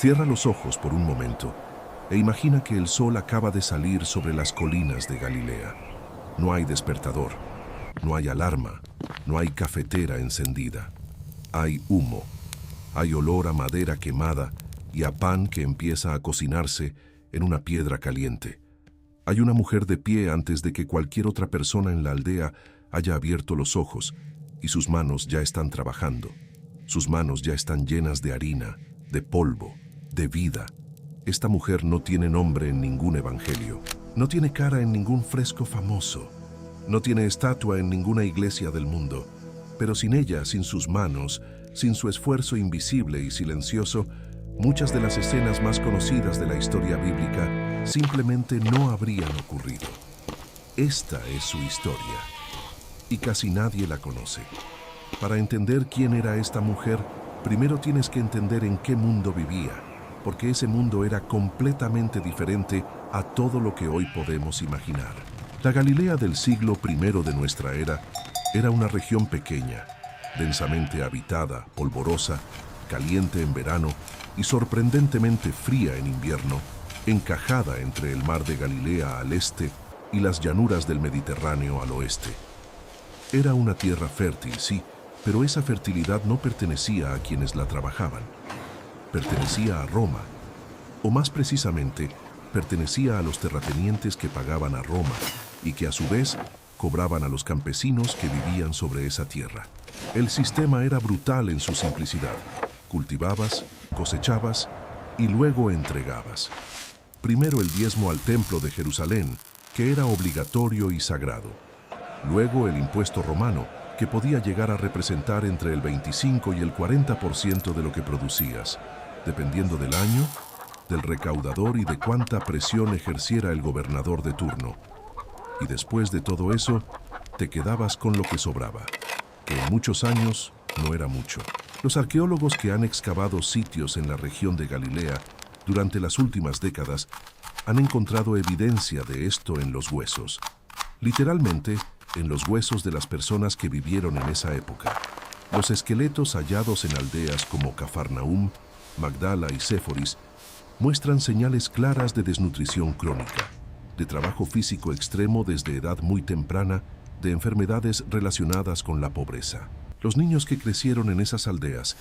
Cierra los ojos por un momento e imagina que el sol acaba de salir sobre las colinas de Galilea. No hay despertador, no hay alarma, no hay cafetera encendida. Hay humo, hay olor a madera quemada y a pan que empieza a cocinarse en una piedra caliente. Hay una mujer de pie antes de que cualquier otra persona en la aldea haya abierto los ojos y sus manos ya están trabajando. Sus manos ya están llenas de harina, de polvo, de vida. Esta mujer no tiene nombre en ningún evangelio, no tiene cara en ningún fresco famoso, no tiene estatua en ninguna iglesia del mundo, pero sin ella, sin sus manos, sin su esfuerzo invisible y silencioso, muchas de las escenas más conocidas de la historia bíblica simplemente no habrían ocurrido. Esta es su historia, y casi nadie la conoce. Para entender quién era esta mujer, primero tienes que entender en qué mundo vivía, porque ese mundo era completamente diferente a todo lo que hoy podemos imaginar. La Galilea del siglo I de nuestra era una región pequeña, densamente habitada, polvorosa, caliente en verano y sorprendentemente fría en invierno, encajada entre el mar de Galilea al este y las llanuras del Mediterráneo al oeste. Era una tierra fértil, sí, pero esa fertilidad no pertenecía a quienes la trabajaban. Pertenecía a Roma, o más precisamente, pertenecía a los terratenientes que pagaban a Roma y que a su vez cobraban a los campesinos que vivían sobre esa tierra. El sistema era brutal en su simplicidad. Cultivabas, cosechabas y luego entregabas. Primero el diezmo al templo de Jerusalén, que era obligatorio y sagrado. Luego el impuesto romano, que podía llegar a representar entre el 25 y el 40% de lo que producías, dependiendo del año, del recaudador y de cuánta presión ejerciera el gobernador de turno. Y después de todo eso, te quedabas con lo que sobraba, que en muchos años no era mucho. Los arqueólogos que han excavado sitios en la región de Galilea durante las últimas décadas han encontrado evidencia de esto en los huesos. Literalmente, en los huesos de las personas que vivieron en esa época. Los esqueletos hallados en aldeas como Cafarnaúm, Magdala y Séforis muestran señales claras de desnutrición crónica, de trabajo físico extremo desde edad muy temprana, de enfermedades relacionadas con la pobreza. Los niños que crecieron en esas aldeas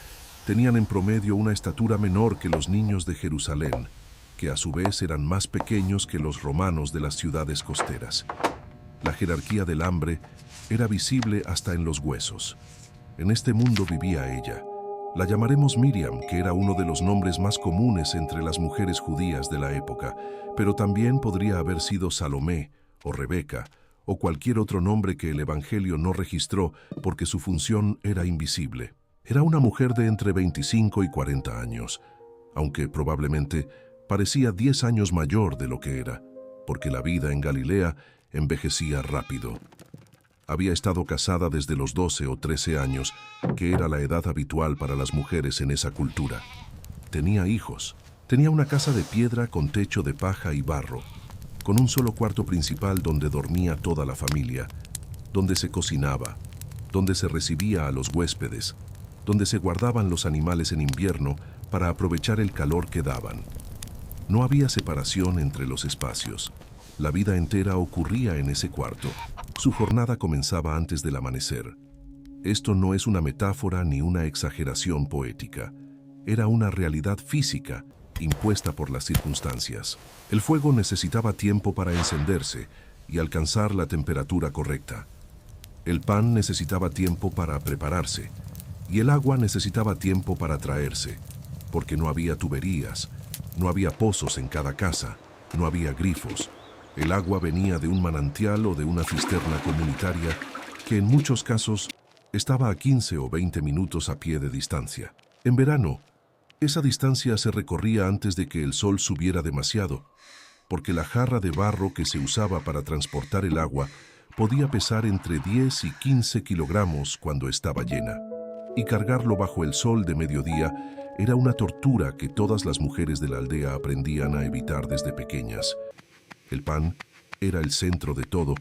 tenían en promedio una estatura menor que los niños de Jerusalén, que a su vez eran más pequeños que los romanos de las ciudades costeras. La jerarquía del hambre era visible hasta en los huesos. En este mundo vivía ella. La llamaremos Miriam, que era uno de los nombres más comunes entre las mujeres judías de la época, pero también podría haber sido Salomé o Rebeca o cualquier otro nombre que el Evangelio no registró porque su función era invisible. Era una mujer de entre 25 y 40 años, aunque probablemente parecía 10 años mayor de lo que era, porque la vida en Galilea envejecía rápido. Había estado casada desde los 12 o 13 años, que era la edad habitual para las mujeres en esa cultura. Tenía hijos. Tenía una casa de piedra con techo de paja y barro, con un solo cuarto principal donde dormía toda la familia, donde se cocinaba, donde se recibía a los huéspedes, donde se guardaban los animales en invierno para aprovechar el calor que daban. No había separación entre los espacios. La vida entera ocurría en ese cuarto. Su jornada comenzaba antes del amanecer. Esto no es una metáfora ni una exageración poética. Era una realidad física, impuesta por las circunstancias. El fuego necesitaba tiempo para encenderse y alcanzar la temperatura correcta. El pan necesitaba tiempo para prepararse, y el agua necesitaba tiempo para traerse, porque no había tuberías, no había pozos en cada casa, no había grifos. El agua venía de un manantial o de una cisterna comunitaria que en muchos casos estaba a 15 o 20 minutos a pie de distancia. En verano, esa distancia se recorría antes de que el sol subiera demasiado, porque la jarra de barro que se usaba para transportar el agua podía pesar entre 10 y 15 kilogramos cuando estaba llena. Y cargarlo bajo el sol de mediodía era una tortura que todas las mujeres de la aldea aprendían a evitar desde pequeñas. El pan era el centro de todo,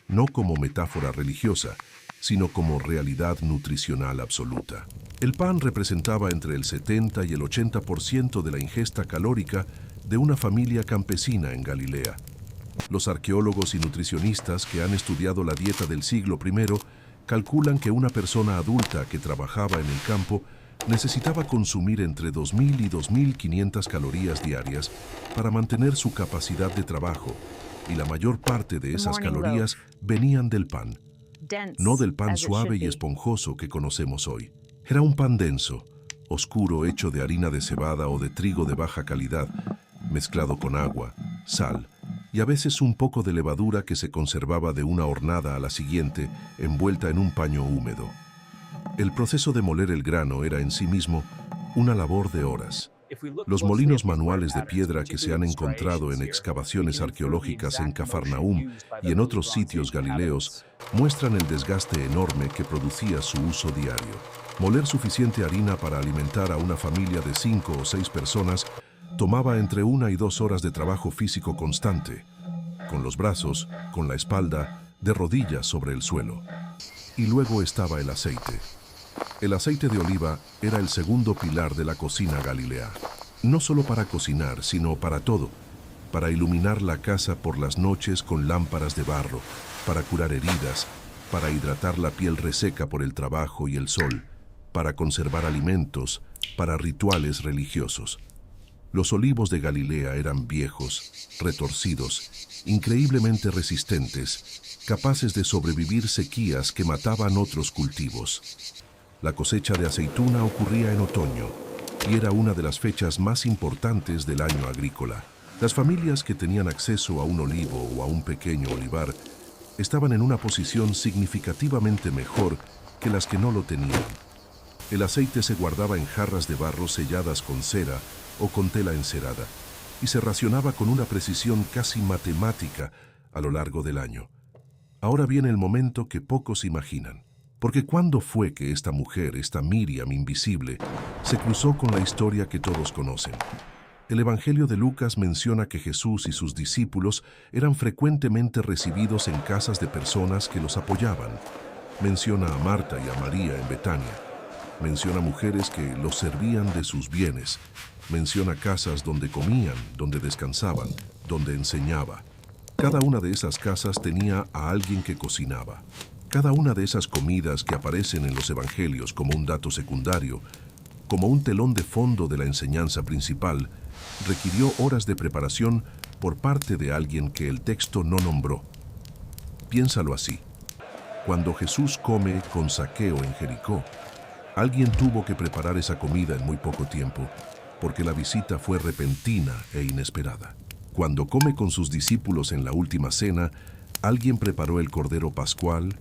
no como metáfora religiosa, sino como realidad nutricional absoluta. El pan representaba entre el 70 y el 80% de la ingesta calórica de una familia campesina en Galilea. Los arqueólogos y nutricionistas que han estudiado la dieta del siglo I calculan que una persona adulta que trabajaba en el campo necesitaba consumir entre 2.000 y 2.500 calorías diarias para mantener su capacidad de trabajo, y la mayor parte de esas calorías venían del pan, no del pan suave y esponjoso que conocemos hoy. Era un pan denso, oscuro, hecho de harina de cebada o de trigo de baja calidad, mezclado con agua, sal y a veces un poco de levadura que se conservaba de una hornada a la siguiente, envuelta en un paño húmedo. El proceso de moler el grano era en sí mismo una labor de horas. Los molinos manuales de piedra que se han encontrado en excavaciones arqueológicas en Cafarnaúm y en otros sitios galileos muestran el desgaste enorme que producía su uso diario. Moler suficiente harina para alimentar a una familia de 5 o 6 personas tomaba entre 1 y 2 horas de trabajo físico constante, con los brazos, con la espalda, de rodillas sobre el suelo. Y luego estaba el aceite. El aceite de oliva era el segundo pilar de la cocina galilea. No solo para cocinar, sino para todo. Para iluminar la casa por las noches con lámparas de barro, para curar heridas, para hidratar la piel reseca por el trabajo y el sol, para conservar alimentos, para rituales religiosos. Los olivos de Galilea eran viejos, retorcidos, increíblemente resistentes, capaces de sobrevivir sequías que mataban otros cultivos. La cosecha de aceituna ocurría en otoño y era una de las fechas más importantes del año agrícola. Las familias que tenían acceso a un olivo o a un pequeño olivar estaban en una posición significativamente mejor que las que no lo tenían. El aceite se guardaba en jarras de barro selladas con cera o con tela encerada y se racionaba con una precisión casi matemática a lo largo del año. Ahora viene el momento que pocos imaginan. Porque ¿cuándo fue que esta mujer, esta Miriam invisible, se cruzó con la historia que todos conocen? El Evangelio de Lucas menciona que Jesús y sus discípulos eran frecuentemente recibidos en casas de personas que los apoyaban. Menciona a Marta y a María en Betania. Menciona mujeres que los servían de sus bienes. Menciona casas donde comían, donde descansaban, donde enseñaba. Cada una de esas casas tenía a alguien que cocinaba. Cada una de esas comidas que aparecen en los evangelios como un dato secundario, como un telón de fondo de la enseñanza principal, requirió horas de preparación por parte de alguien que el texto no nombró. Piénsalo así. Cuando Jesús come con Zaqueo en Jericó, alguien tuvo que preparar esa comida en muy poco tiempo, porque la visita fue repentina e inesperada. Cuando come con sus discípulos en la última cena, alguien preparó el cordero pascual,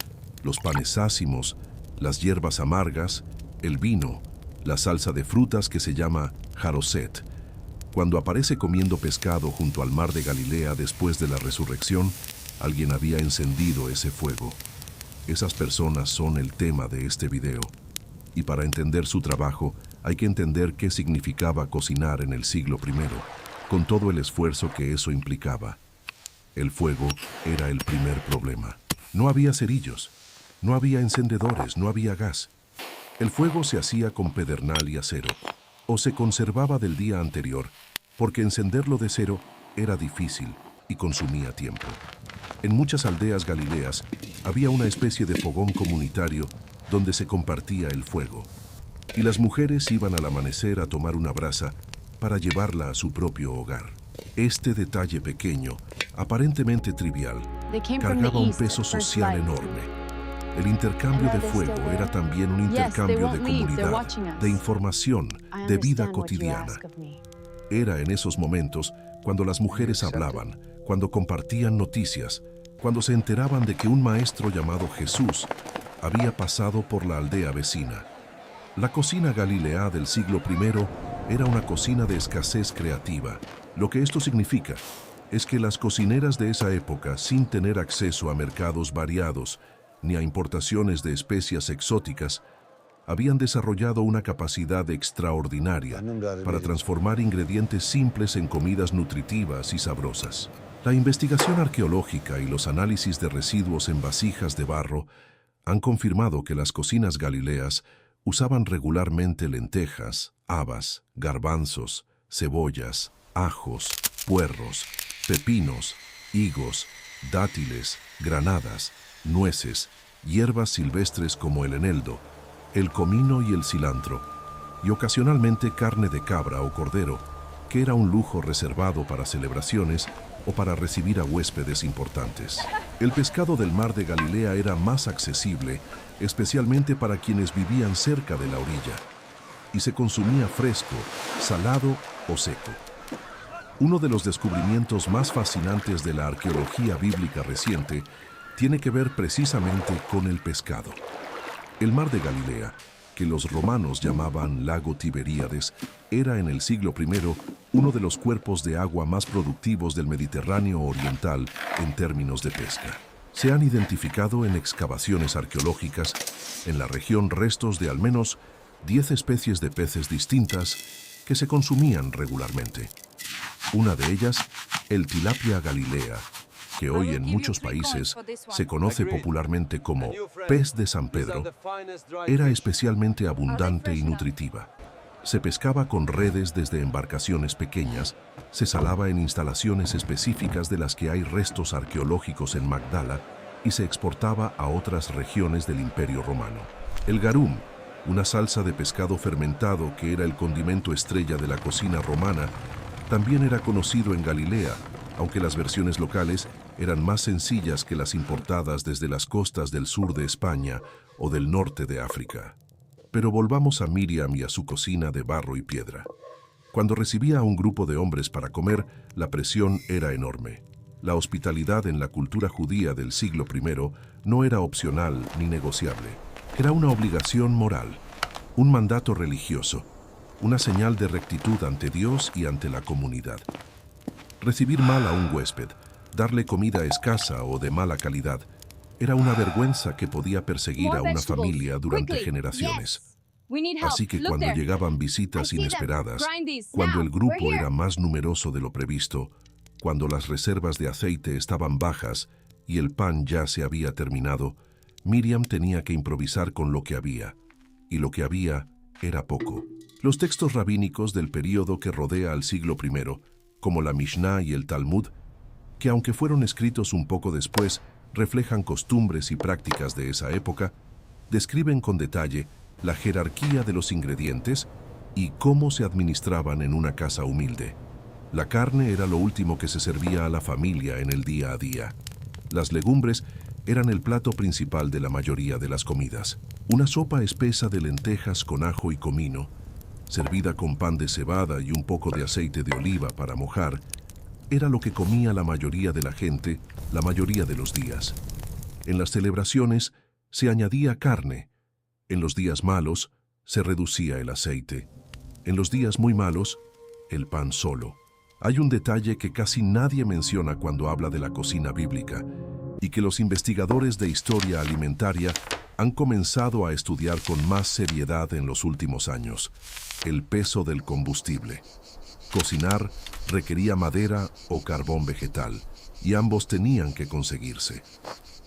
los panes ácimos, las hierbas amargas, el vino, la salsa de frutas que se llama jaroset. Cuando aparece comiendo pescado junto al mar de Galilea después de la resurrección, alguien había encendido ese fuego. Esas personas son el tema de este video. Y para entender su trabajo, hay que entender qué significaba cocinar en el siglo I, con todo el esfuerzo que eso implicaba. El fuego era el primer problema. No había cerillos, no había encendedores, no había gas. El fuego se hacía con pedernal y acero, o se conservaba del día anterior, porque encenderlo de cero era difícil y consumía tiempo. En muchas aldeas galileas había una especie de fogón comunitario donde se compartía el fuego, y las mujeres iban al amanecer a tomar una brasa para llevarla a su propio hogar. Este detalle pequeño, aparentemente trivial, cargaba un peso social enorme. El intercambio de fuego era también un intercambio de comunidad, de información, de vida cotidiana. Era en esos momentos cuando las mujeres hablaban, cuando compartían noticias, cuando se enteraban de que un maestro llamado Jesús había pasado por la aldea vecina. La cocina galilea del siglo I era una cocina de escasez creativa. Lo que esto significa es que las cocineras de esa época, sin tener acceso a mercados variados ni a importaciones de especias exóticas, habían desarrollado una capacidad extraordinaria para transformar ingredientes simples en comidas nutritivas y sabrosas. La investigación arqueológica y los análisis de residuos en vasijas de barro Han confirmado que las cocinas galileas usaban regularmente lentejas, habas, garbanzos, cebollas, ajos, puerros, pepinos, higos, dátiles, granadas, nueces, hierbas silvestres como el eneldo, el comino y el cilantro, y ocasionalmente carne de cabra o cordero, que era un lujo reservado para celebraciones o para recibir a huéspedes importantes. El pescado del mar de Galilea era más accesible, especialmente para quienes vivían cerca de la orilla, y se consumía fresco, salado o seco. Uno de los descubrimientos más fascinantes de la arqueología bíblica reciente tiene que ver precisamente con el pescado. El mar de Galilea, que los romanos llamaban lago Tiberíades, era en el siglo I uno de los cuerpos de agua más productivos del Mediterráneo oriental en términos de pesca. Se han identificado en excavaciones arqueológicas en la región restos de al menos 10 especies de peces distintas que se consumían regularmente. Una de ellas, el tilapia galilea, que hoy en muchos países se conoce popularmente como pez de San Pedro, era especialmente abundante y nutritiva. Se pescaba con redes desde embarcaciones pequeñas, se salaba en instalaciones específicas de las que hay restos arqueológicos en Magdala y se exportaba a otras regiones del Imperio Romano. El garum, una salsa de pescado fermentado que era el condimento estrella de la cocina romana, también era conocido en Galilea, aunque las versiones locales eran más sencillas que las importadas desde las costas del sur de España o del norte de África. Pero volvamos a Miriam y a su cocina de barro y piedra. Cuando recibía a un grupo de hombres para comer, la presión era enorme. La hospitalidad en la cultura judía del siglo I no era opcional ni negociable. Era una obligación moral, un mandato religioso, una señal de rectitud ante Dios y ante la comunidad. Recibir mal a un huésped, darle comida escasa o de mala calidad, era una vergüenza que podía perseguir a una familia durante generaciones. Así que cuando llegaban visitas inesperadas, cuando el grupo era más numeroso de lo previsto, cuando las reservas de aceite estaban bajas y el pan ya se había terminado, Miriam tenía que improvisar con lo que había, y lo que había era poco. Los textos rabínicos del período que rodea al siglo I, como la Mishnah y el Talmud, que aunque fueron escritos un poco después, reflejan costumbres y prácticas de esa época, describen con detalle la jerarquía de los ingredientes y cómo se administraban en una casa humilde. La carne era lo último que se servía a la familia en el día a día. Las legumbres eran el plato principal de la mayoría de las comidas. Una sopa espesa de lentejas con ajo y comino, servida con pan de cebada y un poco de aceite de oliva para mojar, era lo que comía la mayoría de la gente la mayoría de los días. En las celebraciones se añadía carne. En los días malos se reducía el aceite. En los días muy malos, el pan solo. Hay un detalle que casi nadie menciona cuando habla de la cocina bíblica y que los investigadores de historia alimentaria han comenzado a estudiar con más seriedad en los últimos años: el peso del combustible. Cocinar requería madera o carbón vegetal, y ambos tenían que conseguirse.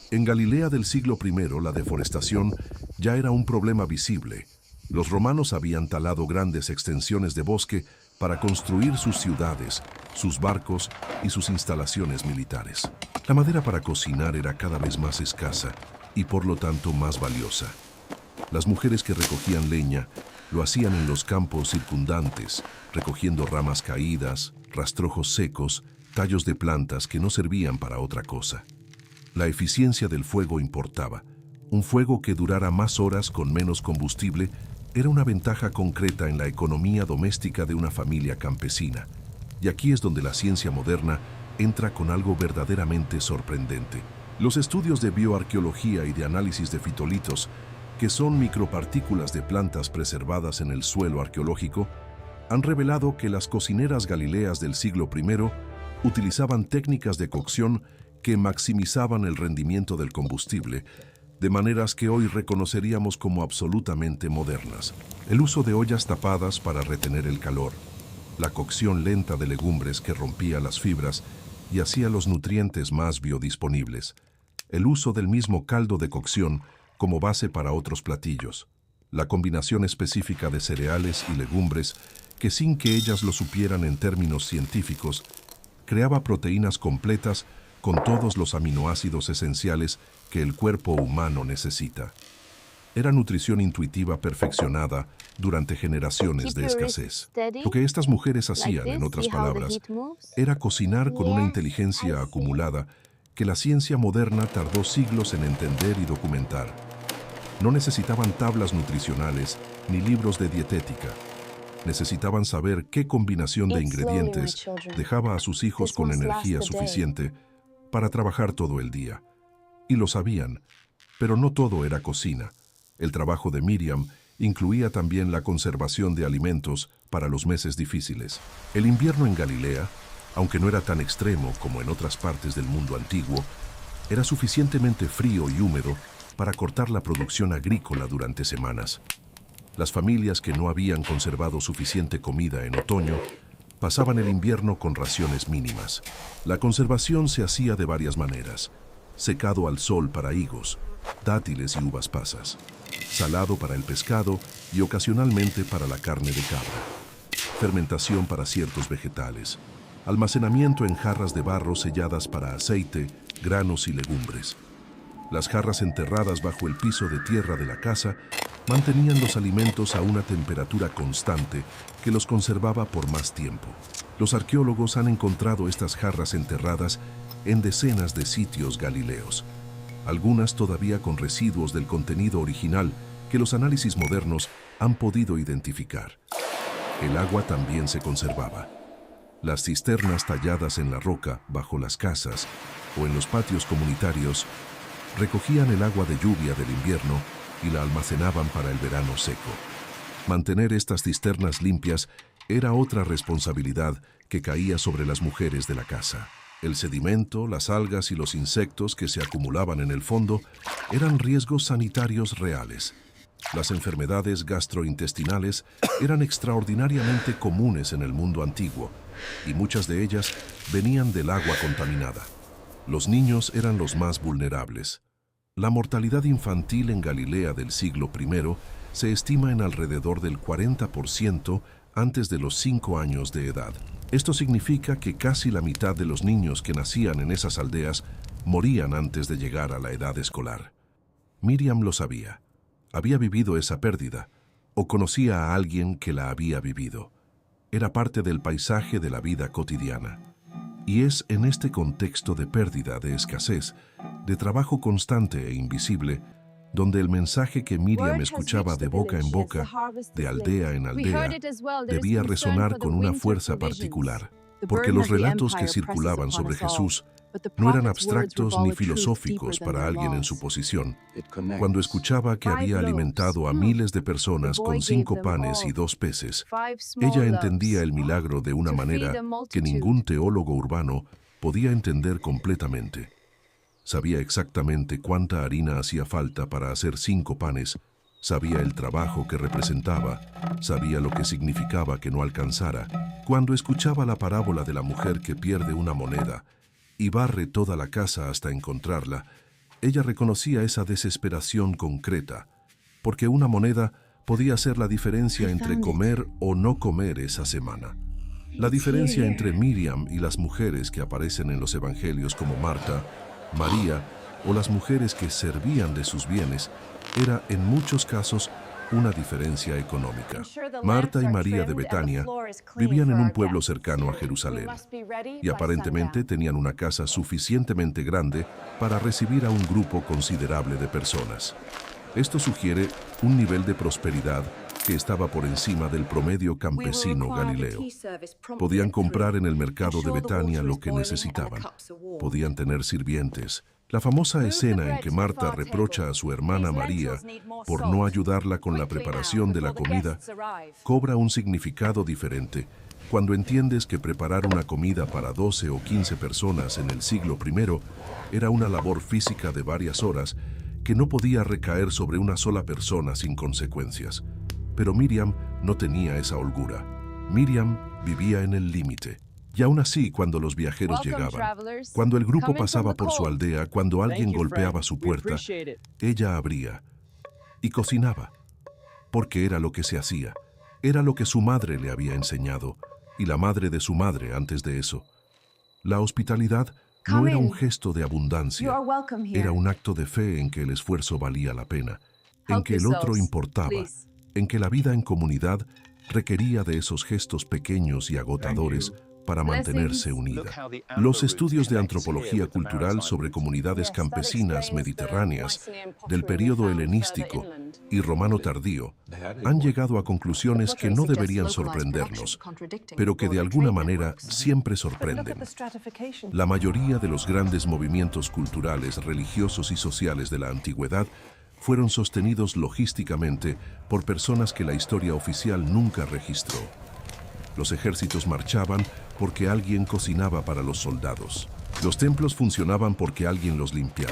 En Galilea del siglo I, la deforestación ya era un problema visible. Los romanos habían talado grandes extensiones de bosque para construir sus ciudades, sus barcos y sus instalaciones militares. La madera para cocinar era cada vez más escasa y por lo tanto más valiosa. Las mujeres que recogían leña lo hacían en los campos circundantes, recogiendo ramas caídas, rastrojos secos, tallos de plantas que no servían para otra cosa. La eficiencia del fuego importaba. Un fuego que durara más horas con menos combustible era una ventaja concreta en la economía doméstica de una familia campesina. Y aquí es donde la ciencia moderna entra con algo verdaderamente sorprendente. Los estudios de bioarqueología y de análisis de fitolitos, que son micropartículas de plantas preservadas en el suelo arqueológico, han revelado que las cocineras galileas del siglo I utilizaban técnicas de cocción que maximizaban el rendimiento del combustible, de maneras que hoy reconoceríamos como absolutamente modernas. El uso de ollas tapadas para retener el calor, la cocción lenta de legumbres que rompía las fibras y hacía los nutrientes más biodisponibles, el uso del mismo caldo de cocción como base para otros platillos. La combinación específica de cereales y legumbres, que sin que ellas lo supieran en términos científicos, creaba proteínas completas con todos los aminoácidos esenciales que el cuerpo humano necesita. Era nutrición intuitiva perfeccionada durante generaciones de escasez. Lo que estas mujeres hacían, en otras palabras, era cocinar con una inteligencia acumulada que la ciencia moderna tardó siglos en entender y documentar. No necesitaban tablas nutricionales ni libros de dietética. Necesitaban saber qué combinación de ingredientes dejaba a sus hijos con energía suficiente para trabajar todo el día. Y lo sabían, pero no todo era cocina. El trabajo de Miriam incluía también la conservación de alimentos para los meses difíciles. El invierno en Galilea, aunque no era tan extremo como en otras partes del mundo antiguo, era suficientemente frío y húmedo para cortar la producción agrícola durante semanas. Las familias que no habían conservado suficiente comida en otoño pasaban el invierno con raciones mínimas. La conservación se hacía de varias maneras: secado al sol para higos, dátiles y uvas pasas, salado para el pescado y ocasionalmente para la carne de cabra, fermentación para ciertos vegetales, almacenamiento en jarras de barro selladas para aceite, granos y legumbres. Las jarras enterradas bajo el piso de tierra de la casa mantenían los alimentos a una temperatura constante que los conservaba por más tiempo. Los arqueólogos han encontrado estas jarras enterradas en decenas de sitios galileos, algunas todavía con residuos del contenido original que los análisis modernos han podido identificar. El agua también se conservaba. Las cisternas talladas en la roca bajo las casas o en los patios comunitarios recogían el agua de lluvia del invierno y la almacenaban para el verano seco. Mantener estas cisternas limpias era otra responsabilidad que caía sobre las mujeres de la casa. El sedimento, las algas y los insectos que se acumulaban en el fondo eran riesgos sanitarios reales. Las enfermedades gastrointestinales eran extraordinariamente comunes en el mundo antiguo, y muchas de ellas venían del agua contaminada. Los niños eran los más vulnerables. La mortalidad infantil en Galilea del siglo I se estima en alrededor del 40% antes de los 5 años de edad. Esto significa que casi la mitad de los niños que nacían en esas aldeas morían antes de llegar a la edad escolar. Miriam lo sabía. Había vivido esa pérdida, o conocía a alguien que la había vivido. Era parte del paisaje de la vida cotidiana. Y es en este contexto de pérdida, de escasez, de trabajo constante e invisible, donde el mensaje que Miriam escuchaba de boca en boca, de aldea en aldea, debía resonar con una fuerza particular, porque los relatos que circulaban sobre Jesús no eran abstractos ni filosóficos para alguien en su posición. Cuando escuchaba que había alimentado a miles de personas con 5 panes y 2 peces, ella entendía el milagro de una manera que ningún teólogo urbano podía entender completamente. Sabía exactamente cuánta harina hacía falta para hacer 5 panes, sabía el trabajo que representaba, sabía lo que significaba que no alcanzara. Cuando escuchaba la parábola de la mujer que pierde una moneda y barre toda la casa hasta encontrarla, ella reconocía esa desesperación concreta, porque una moneda podía ser la diferencia entre comer o no comer esa semana. La diferencia entre Miriam y las mujeres que aparecen en los evangelios como Marta, María o las mujeres que servían de sus bienes era en muchos casos una diferencia económica. Marta y María de Betania vivían en un pueblo cercano a Jerusalén y aparentemente tenían una casa suficientemente grande para recibir a un grupo considerable de personas. Esto sugiere un nivel de prosperidad que estaba por encima del promedio campesino galileo. Podían comprar en el mercado de Betania lo que necesitaban. Podían tener sirvientes. La famosa escena en que Marta reprocha a su hermana María por no ayudarla con la preparación de la comida cobra un significado diferente cuando entiendes que preparar una comida para 12 o 15 personas en el siglo I era una labor física de varias horas que no podía recaer sobre una sola persona sin consecuencias. Pero Miriam no tenía esa holgura. Miriam vivía en el límite. Y aún así, cuando los viajeros llegaban, cuando el grupo pasaba por su aldea, cuando alguien golpeaba su puerta, ella abría. y cocinaba, porque era lo que se hacía, era lo que su madre le había enseñado, y la madre de su madre antes de eso. La hospitalidad no era un gesto de abundancia, era un acto de fe en que el esfuerzo valía la pena, en que el otro importaba, en que la vida en comunidad requería de esos gestos pequeños y agotadores para mantenerse unida. Los estudios de antropología cultural sobre comunidades campesinas mediterráneas del período helenístico y romano tardío han llegado a conclusiones que no deberían sorprendernos, pero que de alguna manera siempre sorprenden. La mayoría de los grandes movimientos culturales, religiosos y sociales de la antigüedad fueron sostenidos logísticamente por personas que la historia oficial nunca registró. Los ejércitos marchaban porque alguien cocinaba para los soldados. Los templos funcionaban porque alguien los limpiaba.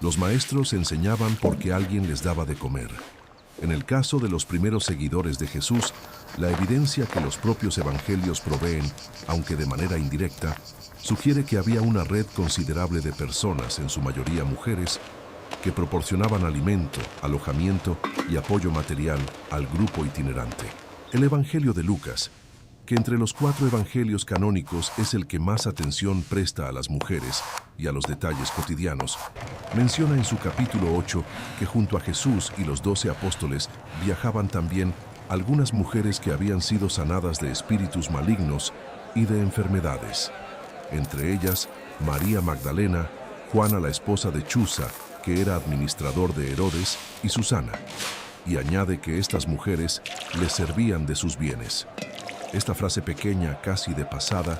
Los maestros enseñaban porque alguien les daba de comer. En el caso de los primeros seguidores de Jesús, la evidencia que los propios evangelios proveen, aunque de manera indirecta, sugiere que había una red considerable de personas, en su mayoría mujeres, que proporcionaban alimento, alojamiento y apoyo material al grupo itinerante. El Evangelio de Lucas, que entre los 4 evangelios canónicos es el que más atención presta a las mujeres y a los detalles cotidianos, menciona en su capítulo 8 que junto a Jesús y los 12 apóstoles viajaban también algunas mujeres que habían sido sanadas de espíritus malignos y de enfermedades. Entre ellas, María Magdalena, Juana la esposa de Chuza, que era administrador de Herodes, y Susana. Y añade que estas mujeres les servían de sus bienes. Esta frase pequeña, casi de pasada,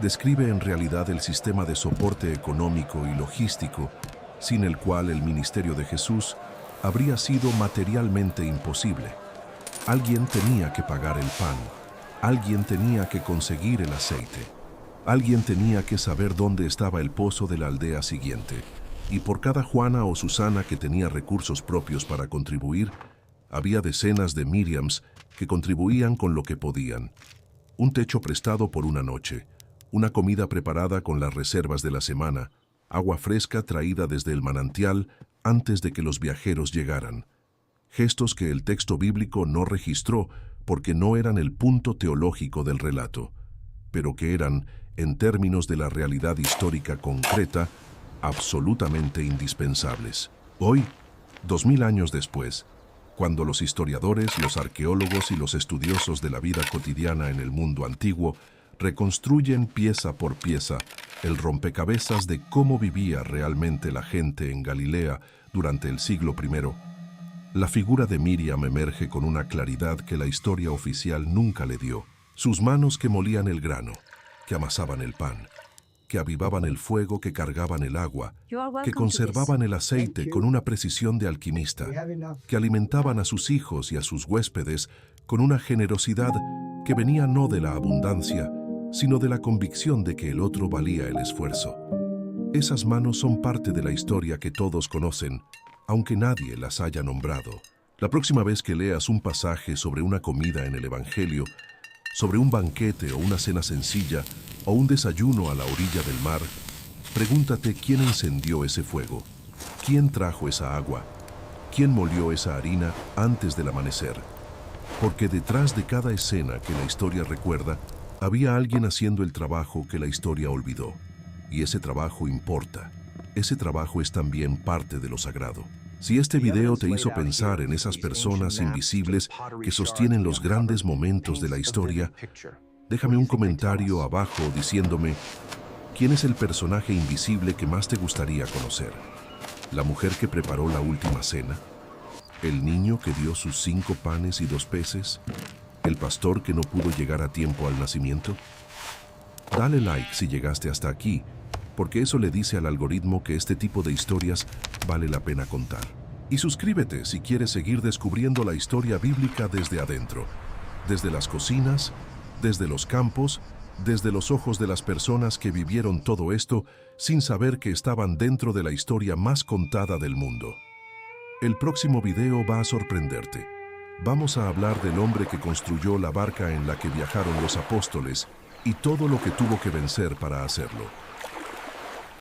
describe en realidad el sistema de soporte económico y logístico sin el cual el ministerio de Jesús habría sido materialmente imposible. Alguien tenía que pagar el pan, alguien tenía que conseguir el aceite, alguien tenía que saber dónde estaba el pozo de la aldea siguiente, y por cada Juana o Susana que tenía recursos propios para contribuir, había decenas de Miriams que contribuían con lo que podían. Un techo prestado por una noche, una comida preparada con las reservas de la semana, agua fresca traída desde el manantial antes de que los viajeros llegaran. Gestos que el texto bíblico no registró porque no eran el punto teológico del relato, pero que eran, en términos de la realidad histórica concreta, absolutamente indispensables. Hoy, 2000 años después, cuando los historiadores, los arqueólogos y los estudiosos de la vida cotidiana en el mundo antiguo reconstruyen pieza por pieza el rompecabezas de cómo vivía realmente la gente en Galilea durante el siglo I, la figura de Miriam emerge con una claridad que la historia oficial nunca le dio. Sus manos que molían el grano, que amasaban el pan, que avivaban el fuego, que cargaban el agua, que conservaban el aceite con una precisión de alquimista, que alimentaban a sus hijos y a sus huéspedes con una generosidad que venía no de la abundancia, sino de la convicción de que el otro valía el esfuerzo. Esas manos son parte de la historia que todos conocen, aunque nadie las haya nombrado. La próxima vez que leas un pasaje sobre una comida en el Evangelio, sobre un banquete o una cena sencilla, o un desayuno a la orilla del mar, pregúntate quién encendió ese fuego, quién trajo esa agua, quién molió esa harina antes del amanecer. Porque detrás de cada escena que la historia recuerda, había alguien haciendo el trabajo que la historia olvidó. Y ese trabajo importa. Ese trabajo es también parte de lo sagrado. Si este video te hizo pensar en esas personas invisibles que sostienen los grandes momentos de la historia, déjame un comentario abajo diciéndome ¿quién es el personaje invisible que más te gustaría conocer? ¿La mujer que preparó la última cena? ¿El niño que dio sus 5 panes y 2 peces? ¿El pastor que no pudo llegar a tiempo al nacimiento? Dale like si llegaste hasta aquí, porque eso le dice al algoritmo que este tipo de historias vale la pena contar. Y suscríbete si quieres seguir descubriendo la historia bíblica desde adentro, desde las cocinas, desde los campos, desde los ojos de las personas que vivieron todo esto sin saber que estaban dentro de la historia más contada del mundo. El próximo video va a sorprenderte. Vamos a hablar del hombre que construyó la barca en la que viajaron los apóstoles y todo lo que tuvo que vencer para hacerlo.